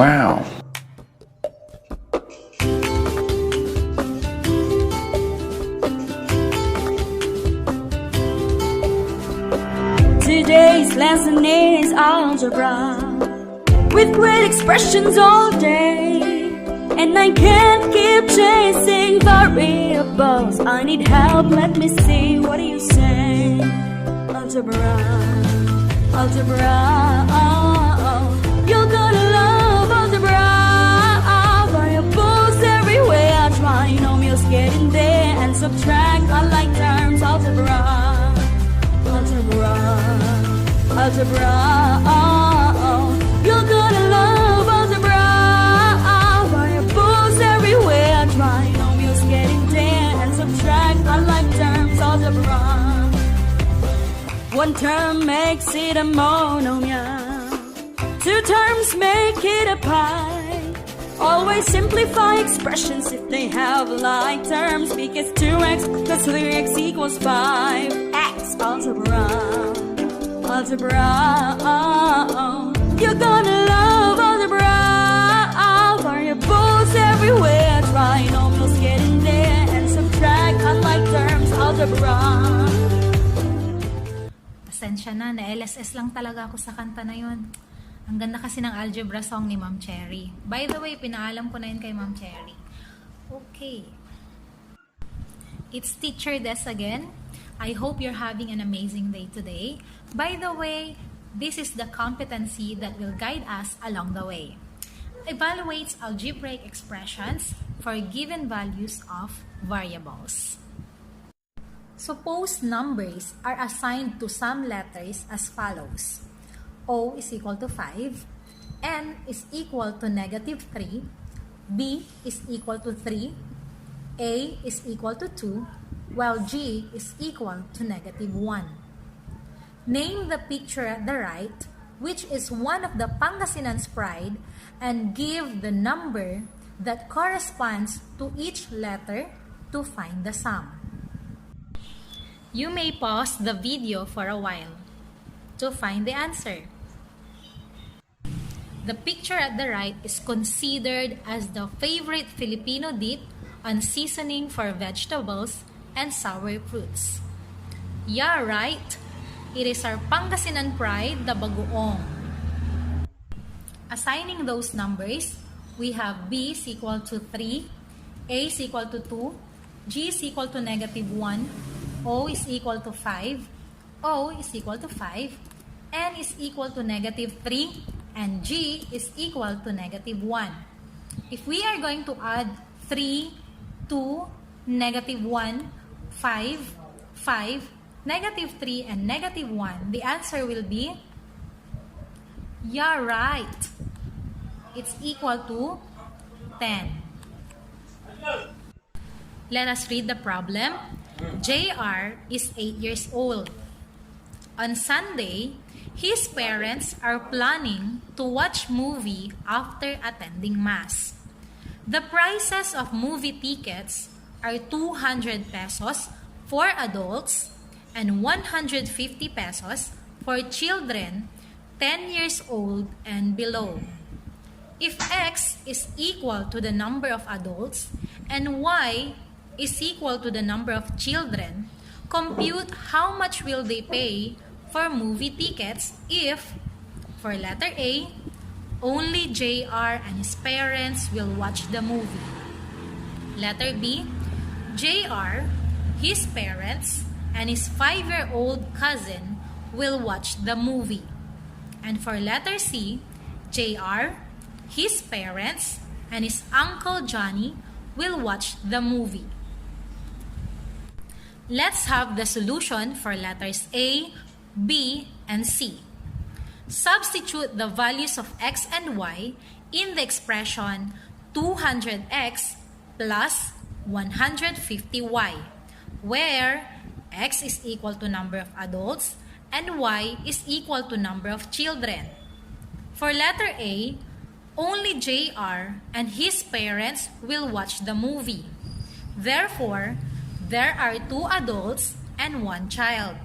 Wow. Today's lesson is algebra, with great expressions all day. And I can't keep chasing variables. I need help, let me see, what do you say? Algebra, algebra, you're gonna love algebra. Variables everywhere, trinomials get in there and subtract unlike terms. Algebra, algebra, algebra, you're gonna love algebra. Variables everywhere, trinomials get in there and subtract unlike terms. Algebra. One term makes it a monomial, two terms make it a pi. Always simplify expressions if they have like terms, because 2x plus 3x equals 5x. Algebra, algebra, you're gonna love algebra. Variables everywhere, trinomials get in there and subtract unlike terms. Algebra. Pasensya na LSS lang talaga ako sa kanta na yun. Ang ganda kasi ng algebra song ni Ma'am Cherry. By the way, pinaalam ko na yun kay Ma'am Cherry. Okay. It's Teacher Des again. I hope you're having an amazing day today. By the way, this is the competency that will guide us along the way. Evaluates algebraic expressions for given values of variables. Suppose numbers are assigned to some letters as follows. O is equal to 5, N is equal to -3, B is equal to 3, A is equal to 2, while G is equal to -1. Name the picture at the right, which is one of the Pangasinan's pride, and give the number that corresponds to each letter to find the sum. You may pause the video for a while to find the answer. The picture at the right is considered as the favorite Filipino dip on seasoning for vegetables and sour fruits. Yeah, right. It is our Pangasinan pride, the bagoong. Assigning those numbers, we have B is equal to 3, A is equal to 2, G is equal to -1, O is equal to 5, O is equal to 5, N is equal to -3, and G is equal to -1. If we are going to add 3, 2, -1, 5, 5, -3, and -1, the answer will be, yeah, right. It's equal to 10. Let us read the problem. JR is 8 years old. On Sunday, his parents are planning to watch movie after attending Mass. The prices of movie tickets are 200 pesos for adults and 150 pesos for children 10 years old and below. If X is equal to the number of adults and Y is equal to the number of children, compute how much will they pay for movie tickets if, for letter A, only JR and his parents will watch the movie. Letter B, JR, his parents, and his 5-year-old cousin will watch the movie. And for letter C, JR, his parents, and his Uncle Johnny will watch the movie. Let's have the solution for letters A, B, and C. Substitute the values of X and Y in the expression 200X plus 150Y, where X is equal to number of adults and Y is equal to number of children. For letter A, only JR and his parents will watch the movie. Therefore, there are 2 adults and 1 child.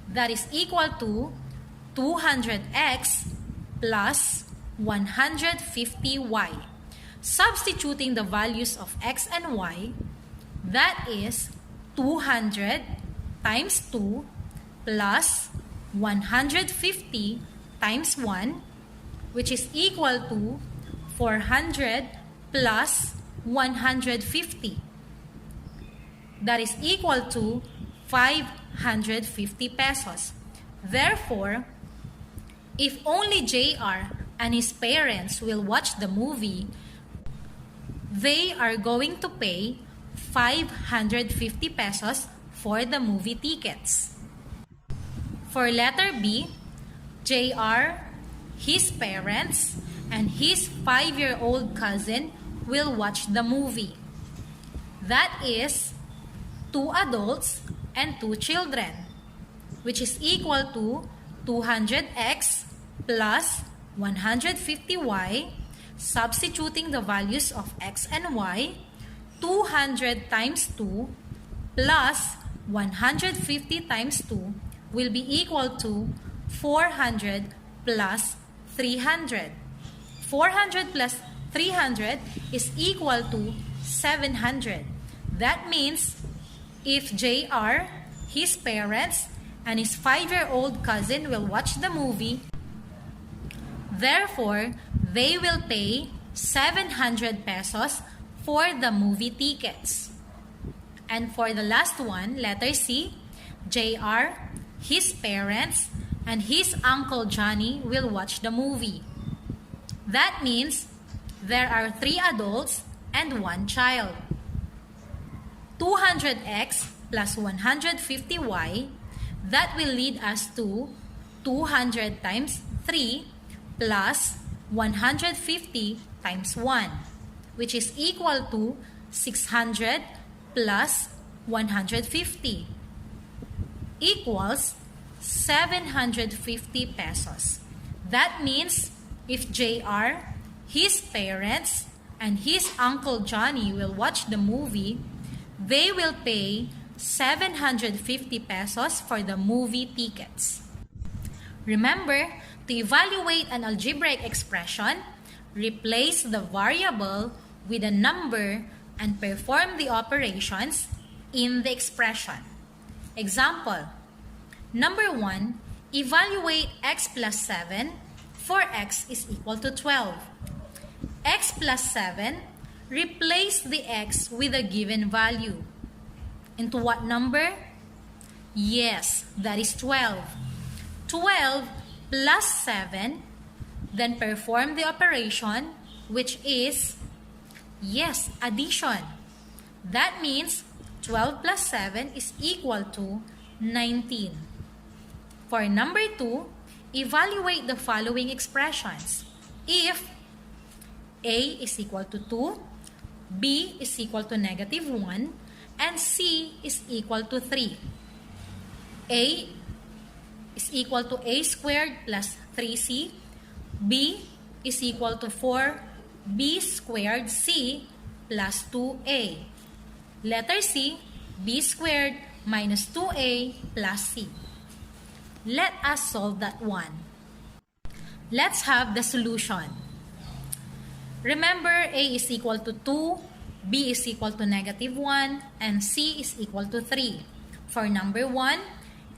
That is equal to 200x plus 150y. Substituting the values of x and y, that is 200 times 2 plus 150 times 1, which is equal to 400 plus 150. That is equal to 550 pesos. Therefore, if only JR and his parents will watch the movie, they are going to pay 550 pesos for the movie tickets. For letter B, JR, his parents, and his 5-year-old cousin will watch the movie. That is 2 adults and 2 children, which is equal to 200x plus 150y. Substituting the values of x and y, 200 times 2 plus 150 times 2 will be equal to 400 plus 300. 400 plus 300 is equal to 700. That means if JR, his parents, and his 5-year-old cousin will watch the movie, therefore, they will pay 700 pesos for the movie tickets. And for the last one, letter C, JR, his parents, and his Uncle Johnny will watch the movie. That means there are 3 adults and 1 child. 200x plus 150y, that will lead us to 200 times 3 plus 150 times 1, which is equal to 600 plus 150 equals 750 pesos. That means if JR, his parents, and his Uncle Johnny will watch the movie, they will pay 750 pesos for the movie tickets. Remember, to evaluate an algebraic expression, replace the variable with a number and perform the operations in the expression. Example, number 1, evaluate x plus 7 for x is equal to 12. X plus 7, replace the x with a given value. Into what number? Yes, that is 12. 12 plus 7, then perform the operation, which is, yes, addition. That means 12 plus 7 is equal to 19. For number 2, evaluate the following expressions. If A is equal to 2, B is equal to negative 1, and C is equal to 3. A is equal to A squared plus 3C. B is equal to 4B squared C plus 2A. Letter C, B squared minus 2A plus C. Let us solve that one. Let's have the solution. Remember, A is equal to 2, B is equal to negative 1, and C is equal to 3. For number 1,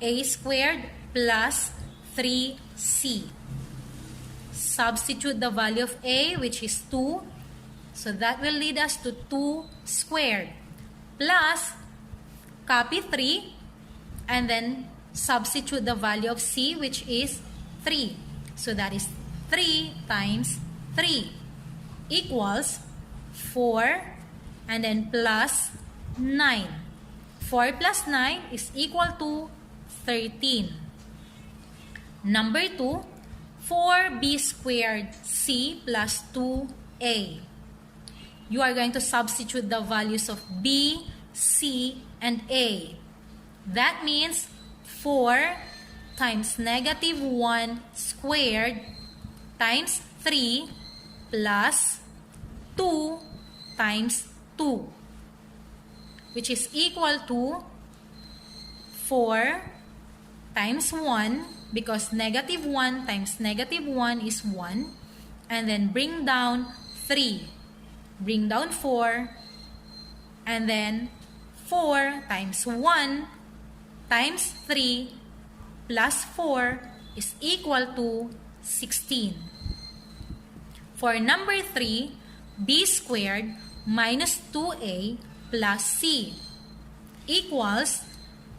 A squared plus 3C. Substitute the value of A, which is 2. So that will lead us to 2 squared. Plus, copy 3, and then substitute the value of C, which is 3. So that is 3 times 3 equals 4, and then plus 9. 4 plus 9 is equal to 13. Number 2, 4B squared C plus 2A. You are going to substitute the values of B, C, and A. That means 4 times negative 1 squared times 3 plus 2 times 2, which is equal to 4 times 1, because negative 1 times negative 1 is 1, and then bring down 3. Bring down 4, and then 4 times 1 times 3 plus 4 is equal to 16. For number 3, b squared minus 2a plus c equals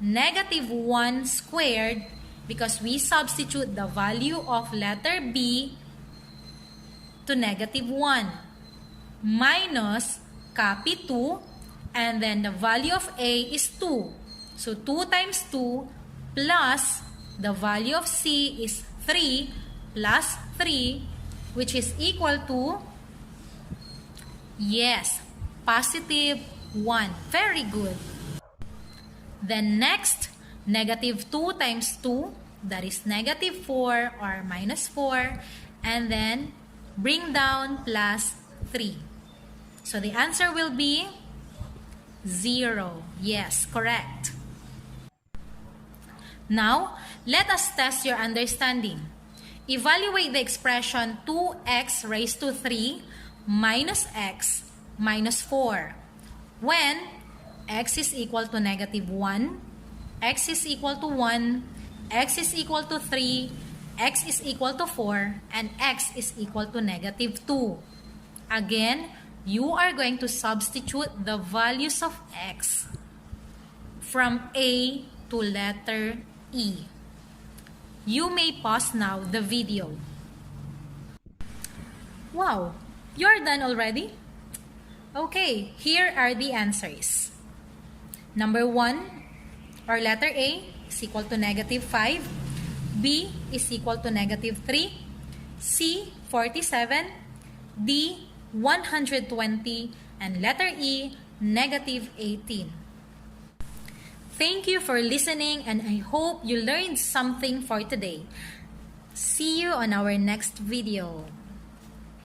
negative 1 squared, because we substitute the value of letter b to negative 1, minus copy 2, and then the value of a is 2. So 2 times 2 plus the value of c is 3 plus 3, which is equal to, yes, positive 1. Very good. Then next, negative 2 times 2, that is negative 4 or minus 4, and then bring down plus 3. So the answer will be 0. Yes, correct. Now, let us test your understanding. Evaluate the expression 2x raised to 3 minus x minus 4 when x is equal to negative 1, x is equal to 1, x is equal to 3, x is equal to 4, and x is equal to negative 2. Again, you are going to substitute the values of x from A to letter E. You may pause now the video. Wow, you're done already? Okay, here are the answers. Number 1, or letter A, is equal to negative 5. B is equal to negative 3. C, 47. D, 120. And letter E, negative 18. Thank you for listening, and I hope you learned something for today. See you on our next video.